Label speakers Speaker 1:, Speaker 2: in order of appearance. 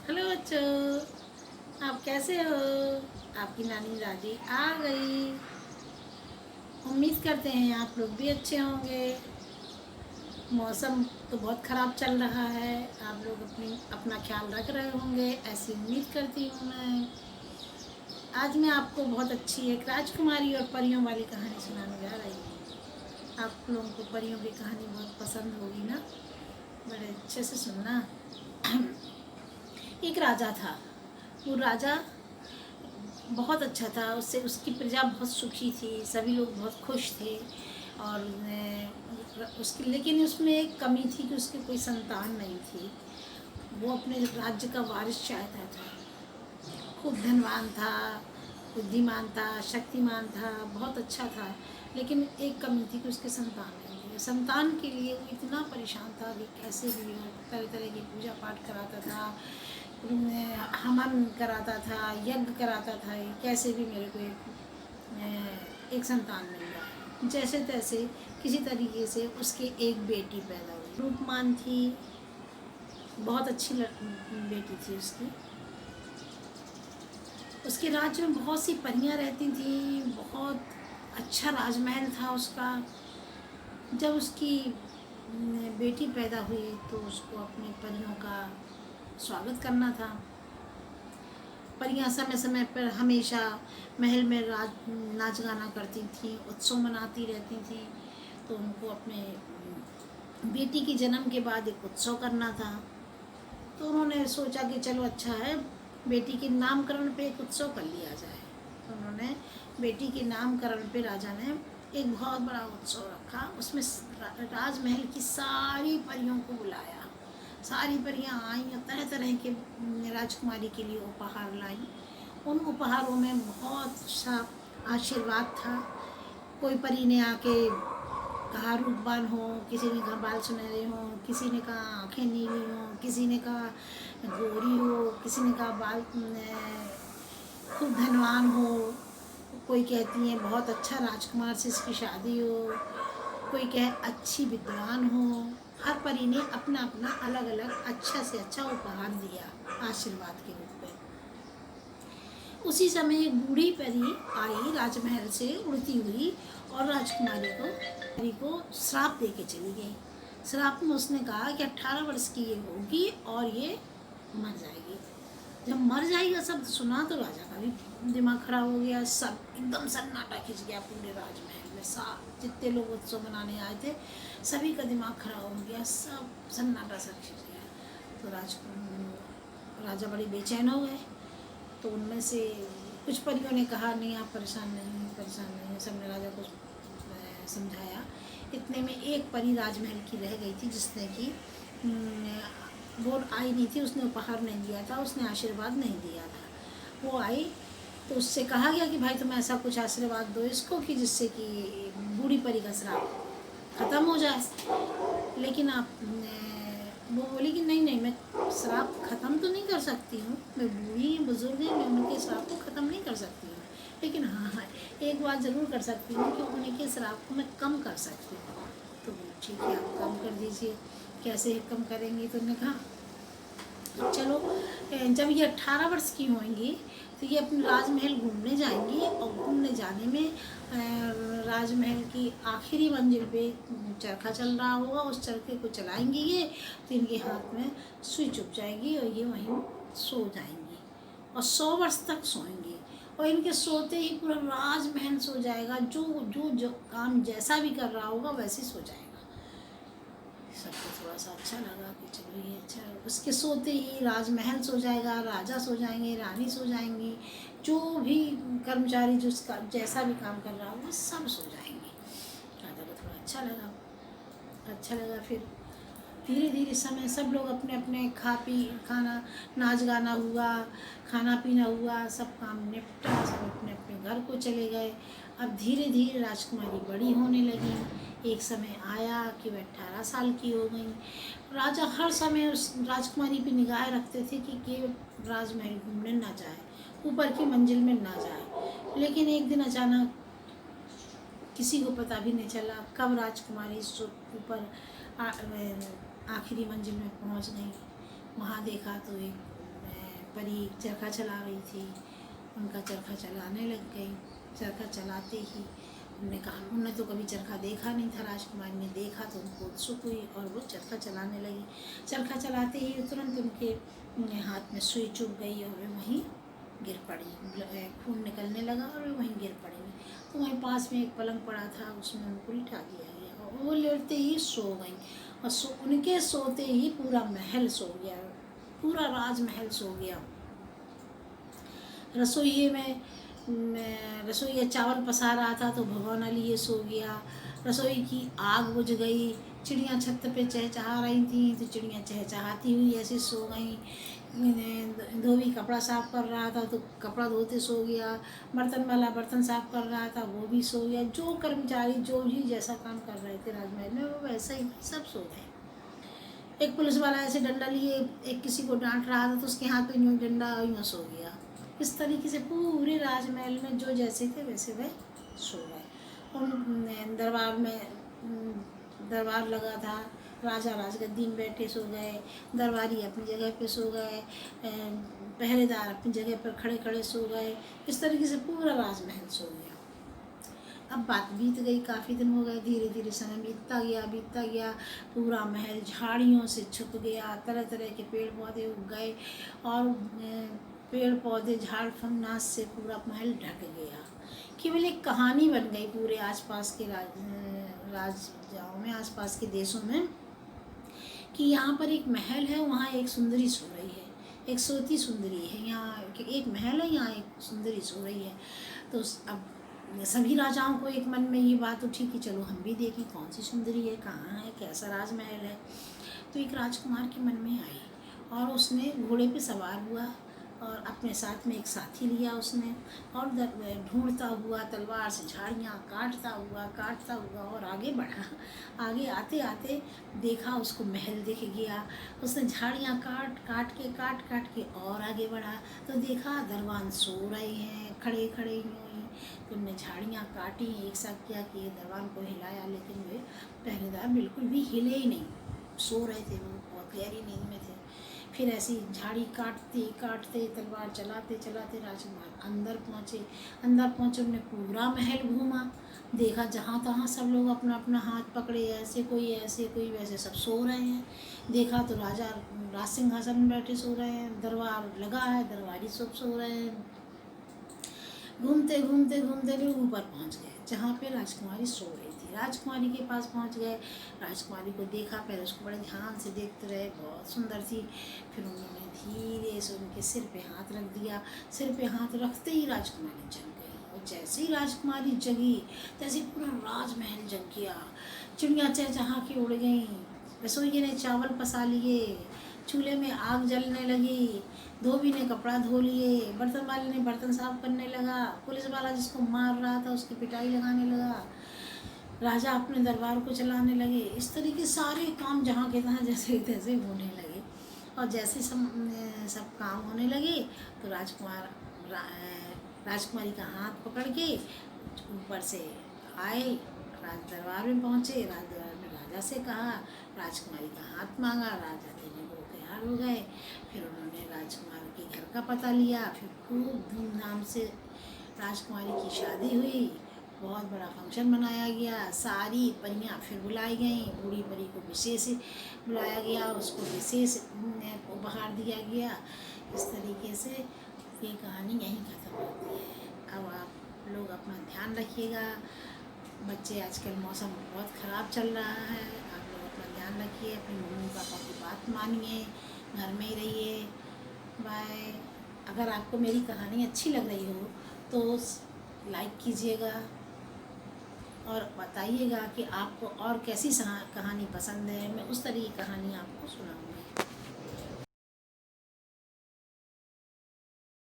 Speaker 1: Hello बच्चों, आप कैसे हो? आपकी नानी दादी आ गई। उम्मीद करते हैं आप लोग भी अच्छे होंगे। मौसम तो बहुत ख़राब चल रहा है। आप लोग अपना ख्याल रख रहे होंगे, ऐसी उम्मीद करती हूँ मैं। आज मैं आपको बहुत अच्छी एक राजकुमारी और परियों वाली कहानी सुनाने जा रही हूँ। आप लोगों को परियों की कहानी बहुत पसंद होगी ना? बड़े अच्छे से सुनना। एक राजा था। वो राजा बहुत अच्छा था, उससे उसकी प्रजा बहुत सुखी थी, सभी लोग बहुत खुश थे। और उसकी लेकिन उसमें एक कमी थी कि उसकी कोई संतान नहीं थी। वो अपने राज्य का वारिस चाहता था। खूब धनवान था, बुद्धिमान था, शक्तिमान था, बहुत अच्छा था। लेकिन एक कमी थी कि उसके संतान नहीं थी। संतान के लिए वो इतना परेशान था कि कैसे भी हो, तरह तरह की पूजा पाठ कराता था, हवन कराता था, यज्ञ कराता था, कैसे भी मेरे को एक संतान मिल जाए। जैसे तैसे किसी तरीके से उसके एक बेटी पैदा हुई। रूपमान थी, बहुत अच्छी बेटी थी उसकी। उसके राज्य में बहुत सी परियां रहती थी, बहुत अच्छा राजमहल था उसका। जब उसकी बेटी पैदा हुई तो उसको अपनी परियों का स्वागत करना था। परियां समय समय पर हमेशा महल में नाच गाना करती थीं, उत्सव मनाती रहती थीं। तो उनको अपने बेटी के जन्म के बाद एक उत्सव करना था। तो उन्होंने सोचा कि चलो अच्छा है, बेटी के नामकरण पे एक उत्सव कर लिया जाए। तो उन्होंने बेटी के नामकरण पे राजा ने एक बहुत बड़ा उत्सव रखा। उसमें राजमहल की सारी परियों को बुलाया। सारी परियां आई और तरह तरह के राजकुमारी के लिए उपहार लाई। उन उपहारों में बहुत सा आशीर्वाद था। कोई परी ने आके कहा रूपवान हो, किसी ने कहा बाल सुनहरे हो, किसी ने कहा आंखें नीली हो, किसी ने कहा गोरी हो, किसी ने कहा बाल खूब धनवान हो। कोई कहती है बहुत अच्छा राजकुमार से इसकी शादी हो, कोई कहे अच्छी विद्वान हो। हर परी ने अपना अपना अलग अलग अच्छा से अच्छा उपहार दिया आशीर्वाद के रूप में। उसी समय एक बूढ़ी परी आई राजमहल से उड़ती हुई और राजकुमारी को श्राप दे के चली गई। श्राप में उसने कहा कि 18 वर्ष की ये होगी और ये मर जाएगी। जब मर जाएगा शब्द सुना तो राजा का भी दिमाग खराब हो गया। सब एकदम सन्नाटा खिंच गया पूरे राजमहल में। सब जितने लोग उत्सव मनाने आए थे सभी का दिमाग खराब हो गया, सब सन्नाटा सा खिंच गया। तो राजा बड़े बेचैन हो गए। तो उनमें से कुछ परियों ने कहा नहीं आप परेशान नहीं, परेशान नहीं। सबने राजा को समझाया। इतने में एक परी राजमहल की रह गई थी जिसने कि वो आई नहीं थी, उसने उपहार नहीं दिया था, उसने आशीर्वाद नहीं दिया था। वो आई तो उससे कहा गया कि भाई तुम ऐसा कुछ आशीर्वाद दो इसको कि जिससे कि बूढ़ी परी का श्राप ख़त्म हो जाए। लेकिन वो बोली कि नहीं नहीं, मैं श्राप ख़त्म तो नहीं कर सकती हूँ, मैं बूढ़ी बुजुर्ग हैं, मैं उनके श्राप को ख़त्म नहीं कर सकती हूँ। लेकिन हाँ हाँ, एक बात ज़रूर कर सकती हूँ कि उनके श्राप को मैं कम कर सकती हूँ। तो ठीक है, आप कम कर दीजिए। कैसे कम करेंगी? तो उन्होंने कहा चलो, जब ये 18 वर्ष की होंगी तो ये अपने राजमहल घूमने जाएंगी और घूमने जाने में राजमहल की आखिरी मंजिल पे चरखा चल रहा होगा, उस चरखे को चलाएंगी ये, तो इनके हाथ में सुई चुभ जाएगी और ये वहीं सो जाएंगी और 100 वर्ष तक सोएंगी। और इनके सोते ही पूरा राजमहल सो जाएगा। जो जो काम जैसा भी कर रहा होगा वैसे सो जाएगा। सबको थोड़ा सा अच्छा लगा कि चलो ये अच्छा। उसके सोते ही राजमहल सो जाएगा, राजा सो जाएंगे, रानी सो जाएंगी, जो भी कर्मचारी जो उसका जैसा भी काम कर रहा होगा सब सो जाएंगे। राजा को थोड़ा अच्छा लगा। फिर धीरे धीरे समय सब लोग अपने अपने खाना नाच गाना हुआ, खाना पीना हुआ, सब काम निपटा, सब अपने अपने घर को चले गए। अब धीरे धीरे राजकुमारी बड़ी होने लगी। एक समय आया कि वह 18 साल की हो गई। राजा हर समय उस राजकुमारी पे निगाह रखते थे कि राजमहल घूमने ना जाए, ऊपर की मंजिल में ना जाए। लेकिन एक दिन अचानक किसी को पता भी नहीं चला कब राजकुमारी ऊपर आखिरी मंजिल में पहुंच गई। वहाँ देखा तो एक परी चरखा चला रही थी, उनका चरखा चलाने लग गई। चरखा चलाते ही उन्होंने कहा, उन्होंने तो कभी चरखा देखा नहीं था, राजकुमारी ने देखा तो उनको उत्सुक हुई और वो चरखा चलाने लगी। चरखा चलाते ही तुरंत उनके हाथ में सुई चुभ गई और वे वहीं गिर पड़ी। खून निकलने लगा और वे वहीं गिर पड़ी। तो वहीं पास में एक पलंग पड़ा था, उसमें उनको लिटा दिया गया और वो लेटते ही सो गई। और उनके सोते ही पूरा महल सो गया, पूरा राजमहल सो गया। रसोइये में रसोइया चावल पसा रहा था तो भगोना लिए सो गया। रसोई की आग बुझ गई। चिड़ियाँ छत पे चहचहा रही थी तो चिड़ियाँ चहचहाती हुई ऐसे सो गई। धोबी कपड़ा साफ कर रहा था तो कपड़ा धोते सो गया। बर्तन वाला बर्तन साफ कर रहा था, वो भी सो गया। जो कर्मचारी जो भी जैसा काम कर रहे थे राजमहल में, वो वैसा ही सब सो गए। एक पुलिस वाला ऐसे डंडा लिए एक किसी को डांट रहा था तो उसके हाथ पे यूँ डंडा यूँ सो गया। इस तरीके से पूरे राजमहल में जो जैसे थे वैसे वह सो गए। उन दरबार में दरबार लगा था, राजा राजगद्दी में बैठे सो गए, दरबारी अपनी जगह पे सो गए, पहरेदार अपनी जगह पर खड़े खड़े सो गए। इस तरीके से पूरा राजमहल सो गया। अब बात बीत गई, काफ़ी दिन हो गए, धीरे धीरे समय बीतता गया। पूरा महल झाड़ियों से छुप गया, तरह तरह के पेड़ पौधे उग गए और पेड़ पौधे झाड़ फंगनास से पूरा महल ढक गया। केवल एक कहानी बन गई पूरे आसपास के राज्यों में, आसपास के देशों में, कि यहाँ पर एक महल है, वहाँ एक सुंदरी सो रही है, एक सोती सुंदरी है। यहाँ एक महल है, यहाँ एक सुंदरी सो रही है। तो अब सभी राजाओं को एक मन में ये बात उठी कि चलो हम भी देखें कौन सी सुंदरी है, कहाँ है, कैसा राजमहल है। तो एक राजकुमार के मन में आई और उसने घोड़े पे सवार हुआ और अपने साथ में एक साथी लिया उसने, और ढूंढता हुआ तलवार से झाड़ियाँ काटता हुआ और आगे बढ़ा। आगे आते आते देखा उसको महल दिख गया। उसने झाड़ियाँ काट के और आगे बढ़ा तो देखा दरबान सो रहे हैं खड़े खड़े ही। तो उनने झाड़ियाँ काटी, एक साथ किया कि दरबान को हिलाया, लेकिन वे पहरेदार बिल्कुल भी हिले ही नहीं, सो रहे थे, वो बहुत गहरी नींद में थे। फिर ऐसी झाड़ी काटते तलवार चलाते राजकुमार अंदर पहुँचे। उन्हें पूरा महल घूमा, देखा जहाँ तहाँ सब लोग अपना अपना हाथ पकड़े, ऐसे कोई वैसे सब सो रहे हैं। देखा तो राजा राज सिंहासन में बैठे सो रहे हैं, दरबार लगा है, दरबारी सब सो रहे हैं। घूमते वे ऊपर पहुँच गए जहाँ पे राजकुमारी सो रही थी। राजकुमारी के पास पहुँच गए, राजकुमारी को देखा, पहले उसको बड़े ध्यान से देखते रहे, बहुत सुंदर थी। फिर उन्होंने धीरे से उनके सिर पे हाथ रख दिया। सिर पे हाथ रखते ही राजकुमारी जग गई, और जैसे ही राजकुमारी जगी तैसे पूरा राजमहल जग गया। चिड़ियाँ चहचहा के उड़ गईं, रसोइये ने चावल पसा लिए, चूल्हे में आग जलने लगी, धोबी ने कपड़ा धो लिए, बर्तन वाले ने बर्तन साफ करने लगा, पुलिस वाला जिसको मार रहा था उसकी पिटाई लगाने लगा, राजा अपने दरबार को चलाने लगे। इस तरीके सारे काम जहाँ के तहाँ जैसे तैसे होने लगे। और जैसे सब काम होने लगे तो राजकुमारी का हाथ पकड़ के ऊपर से आए, राज दरबार में पहुँचे। राज दरबार में राजा से कहा, राजकुमारी का हाथ मांगा, राजा देने को तैयार हो गए। फिर उन्होंने राजकुमार के घर का पता लिया, फिर खूब धूमधाम से राजकुमारी की शादी हुई, बहुत बड़ा फंक्शन मनाया गया, सारी परियां फिर बुलाई गईं, बूढ़ी परी को विशेष बुलाया गया, उसको विशेष उपहार दिया गया। इस तरीके से ये कहानी यहीं ख़त्म होती है। अब आप लोग अपना ध्यान रखिएगा, बच्चे आजकल मौसम बहुत ख़राब चल रहा है, आप लोग अपना ध्यान रखिए, अपने मम्मी पापा की बात मानिए, घर में ही रहिए। बाय। अगर आपको मेरी कहानी अच्छी लग रही हो तो लाइक कीजिएगा और बताइएगा कि आपको और कैसी कहानी पसंद है, मैं उस तरह की कहानी आपको सुनाऊंगी।